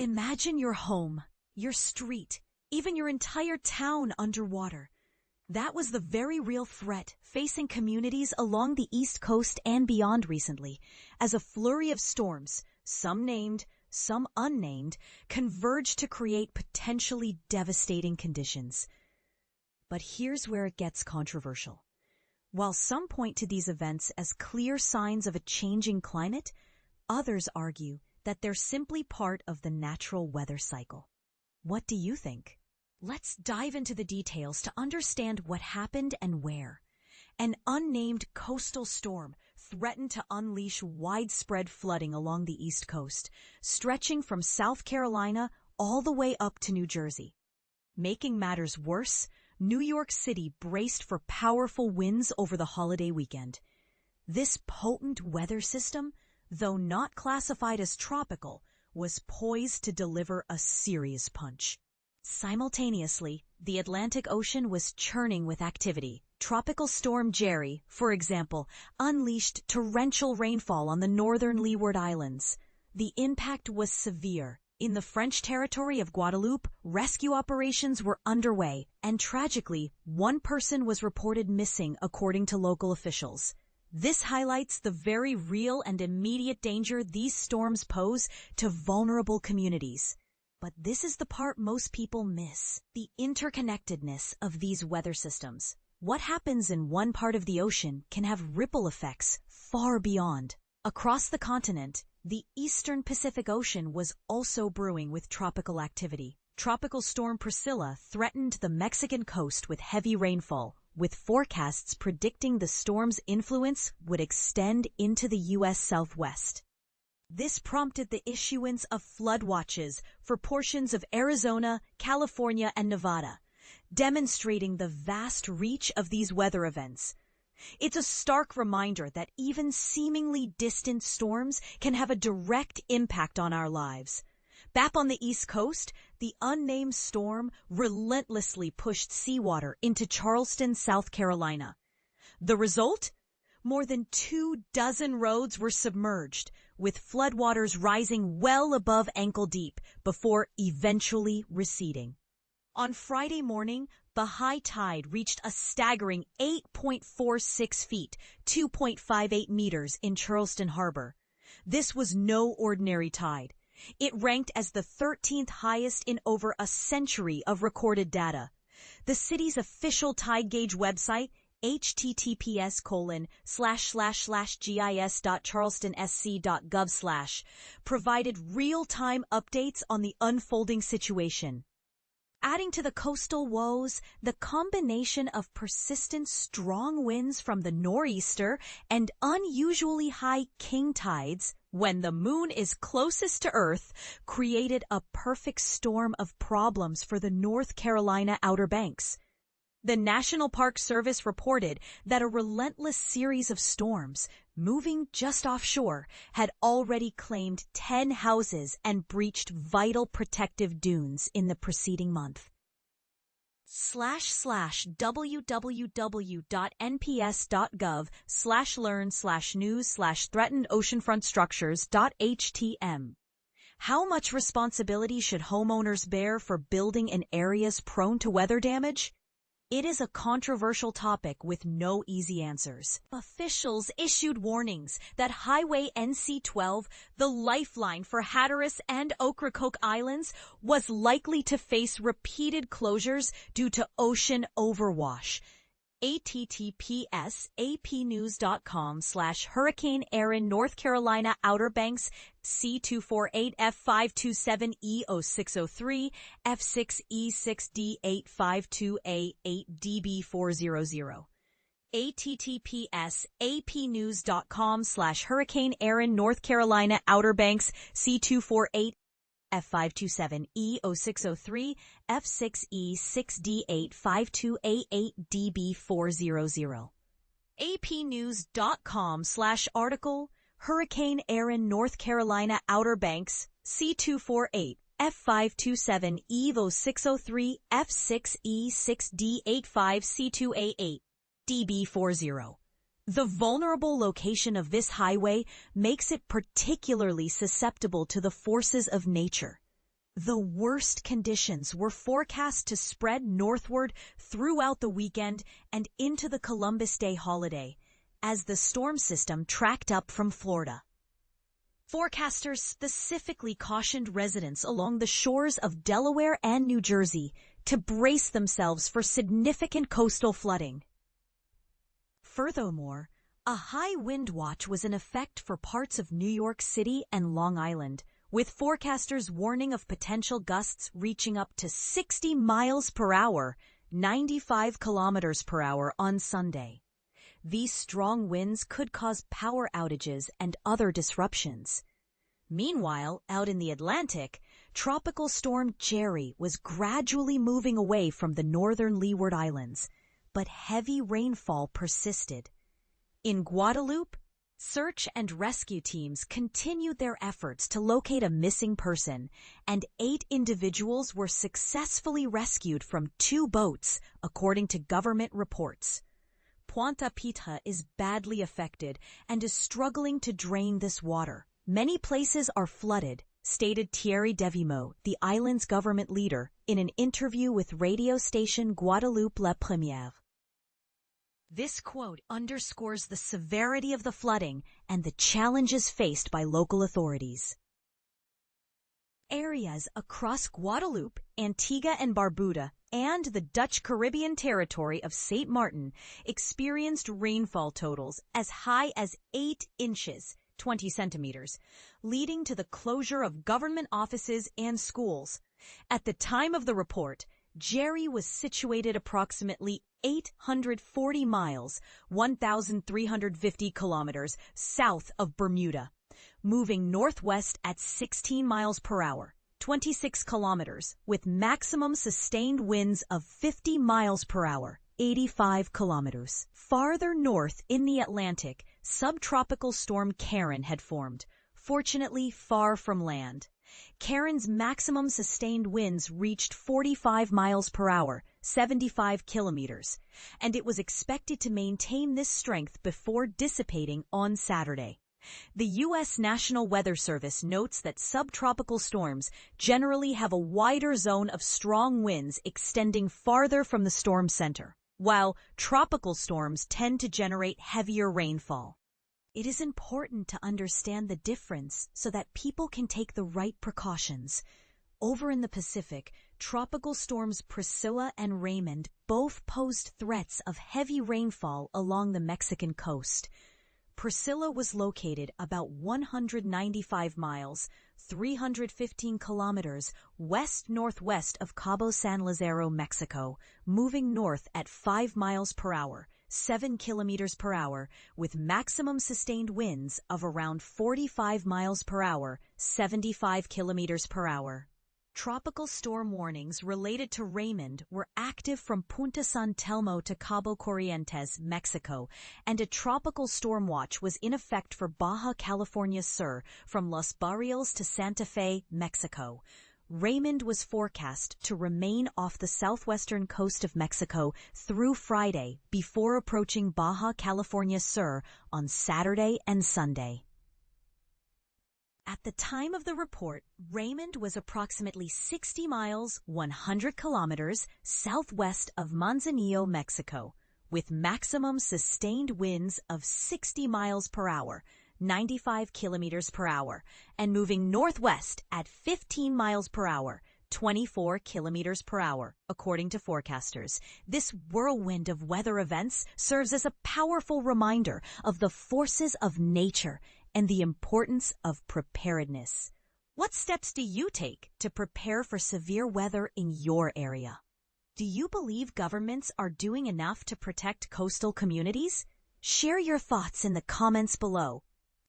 Imagine your home, your street, even your entire town underwater. That was the very real threat facing communities along the East Coast and beyond recently, as a flurry of storms, some named, some unnamed, converged to create potentially devastating conditions. But here's where it gets controversial. While some point to these events as clear signs of a changing climate, others argue that they're simply part of the natural weather cycle. What do you think? Let's dive into the details to understand what happened and where. An unnamed coastal storm threatened to unleash widespread flooding along the East Coast, stretching from South Carolina all the way up to New Jersey. Making matters worse, New York City braced for powerful winds over the holiday weekend. This potent weather system, though not classified as tropical, was poised to deliver a serious punch. Simultaneously, the Atlantic Ocean was churning with activity. Tropical Storm Jerry, for example, unleashed torrential rainfall on the northern Leeward Islands. The impact was severe. In the French territory of Guadeloupe, rescue operations were underway, and tragically, one person was reported missing according to local officials. This highlights the very real and immediate danger these storms pose to vulnerable communities. But this is the part most people miss, the interconnectedness of these weather systems. What happens in one part of the ocean can have ripple effects far beyond. Across the continent, the eastern Pacific Ocean was also brewing with tropical activity. Tropical storm Priscilla threatened the Mexican coast with heavy rainfall, with forecasts predicting the storm's influence would extend into the U.S. Southwest. This prompted the issuance of flood watches for portions of Arizona, California, and Nevada, demonstrating the vast reach of these weather events. It's a stark reminder that even seemingly distant storms can have a direct impact on our lives. Back on the East Coast, the unnamed storm relentlessly pushed seawater into Charleston, South Carolina. The result? More than 24 roads were submerged, with floodwaters rising well above ankle deep before eventually receding. On Friday morning, the high tide reached a staggering 8.46 feet, 2.58 meters in Charleston Harbor. This was no ordinary tide. It ranked as the 13th highest in over a century of recorded data. The city's official tide gauge website, https://gis.charlestonsc.gov/ provided real-time updates on the unfolding situation. Adding to the coastal woes, the combination of persistent strong winds from the nor'easter and unusually high king tides, when the moon is closest to Earth, created a perfect storm of problems for the North Carolina Outer Banks. The National Park Service reported that a relentless series of storms, moving just offshore, had already claimed 10 houses and breached vital protective dunes in the preceding month. //www.nps.gov/learn/news/threatened oceanfront structures.htm. How much responsibility should homeowners bear for building in areas prone to weather damage? It is a controversial topic with no easy answers. Officials issued warnings that Highway NC-12, the lifeline for Hatteras and Ocracoke Islands, was likely to face repeated closures due to ocean overwash. https://apnews.com/Hurricane Erin North Carolina Outer Banks C248 F527E0603 F6E6D852A8 DB400. https://apnews.com/Hurricane Erin North Carolina Outer Banks C248 F527E0603 F6E6D852A8 DB400. apnews.com/article Hurricane Erin North Carolina Outer Banks C248 F527E0603 F6E6D85C2A8 DB40. The vulnerable location of this highway makes it particularly susceptible to the forces of nature. The worst conditions were forecast to spread northward throughout the weekend and into the Columbus Day holiday, as the storm system tracked up from Florida. Forecasters specifically cautioned residents along the shores of Delaware and New Jersey to brace themselves for significant coastal flooding. Furthermore, a high wind watch was in effect for parts of New York City and Long Island, with forecasters warning of potential gusts reaching up to 60 miles per hour, 95 kilometers per hour on Sunday. These strong winds could cause power outages and other disruptions. Meanwhile, out in the Atlantic, Tropical Storm Jerry was gradually moving away from the northern Leeward Islands, but heavy rainfall persisted. In Guadeloupe, search and rescue teams continued their efforts to locate a missing person, and 8 individuals were successfully rescued from 2 boats, according to government reports. Pointe-à-Pitre is badly affected and is struggling to drain this water. Many places are flooded, stated Thierry Devimot, the island's government leader, in an interview with radio station Guadeloupe La Première. This quote underscores the severity of the flooding and the challenges faced by local authorities. Areas across Guadeloupe, Antigua and Barbuda, and the Dutch Caribbean territory of St. Martin experienced rainfall totals as high as 8 inches, 20 centimeters, leading to the closure of government offices and schools. At the time of the report, Jerry was situated approximately 840 miles, 1,350 kilometers south of Bermuda, moving northwest at 16 miles per hour, 26 kilometers, with maximum sustained winds of 50 miles per hour, 85 kilometers. Farther north in the Atlantic, subtropical storm Karen had formed, fortunately far from land. Karen's maximum sustained winds reached 45 miles per hour, 75 kilometers, and it was expected to maintain this strength before dissipating on Saturday. The U.S. National Weather Service notes that subtropical storms generally have a wider zone of strong winds extending farther from the storm center, while tropical storms tend to generate heavier rainfall. It is important to understand the difference so that people can take the right precautions. Over in the Pacific, tropical storms Priscilla and Raymond both posed threats of heavy rainfall along the Mexican coast. Priscilla was located about 195 miles, 315 kilometers west-northwest of Cabo San Lazaro, Mexico, moving north at 5 miles per hour, 7 kilometers per hour, with maximum sustained winds of around 45 miles per hour, 75 kilometers per hour. Tropical storm warnings related to Raymond were active from Punta San Telmo to Cabo Corrientes, Mexico, and a tropical storm watch was in effect for Baja California Sur from Los Barrios to Santa Fe, Mexico. Raymond was forecast to remain off the southwestern coast of Mexico through Friday before approaching Baja California Sur on Saturday and Sunday. At the time of the report, Raymond was approximately 60 miles, 100 kilometers southwest of Manzanillo, Mexico, with maximum sustained winds of 60 miles per hour, 95 kilometers per hour, and moving northwest at 15 miles per hour, 24 kilometers per hour, according to forecasters. This whirlwind of weather events serves as a powerful reminder of the forces of nature and the importance of preparedness. What steps do you take to prepare for severe weather in your area? Do you believe governments are doing enough to protect coastal communities? Share your thoughts in the comments below.